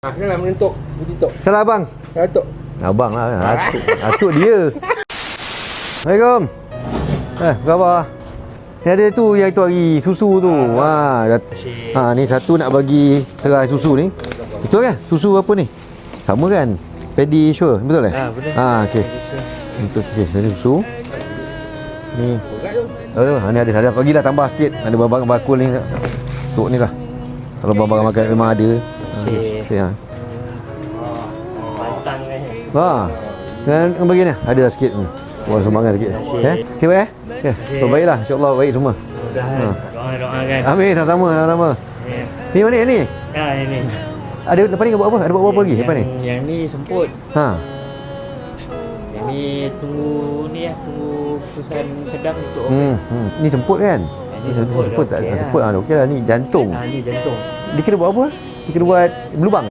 Janganlah menentuk. Menentuk. Salah abang. Menentuk. Abang lah. Atuk dia. Assalamualaikum. Apa khabar? Ni ada tu yang itu hari susu tu. Ni satu nak bagi serai susu ni. Betul kan? Susu apa ni? Sama kan? Pedi sure. Betul eh? Betul. Okey. Untuk sini susu. Ni. Ni ada bagilah tambah sikit. Ada barang bakul ni. Tok ni lah. Kalau barang makan memang ada. Okey. Pantang Dan bagi ni ada dah sikit. Orang sumbangan sikit. Okey baik eh? Ya. Baiklah, insya-Allah baik semua. Mudah-mudahan. Doakan. Amin, sama-sama. Ni mana ni? Ini. Ada depan ni buat apa? Ada buat apa lagi depan ni? Yang ni semput. Ha. Yang ni tunggu keputusan sedang untuk Ni semput kan? Ni semput tak okey semput. Okeylah ni jantung. Ni jantung. Dia kena buat apa? Dia kena buat berlubang.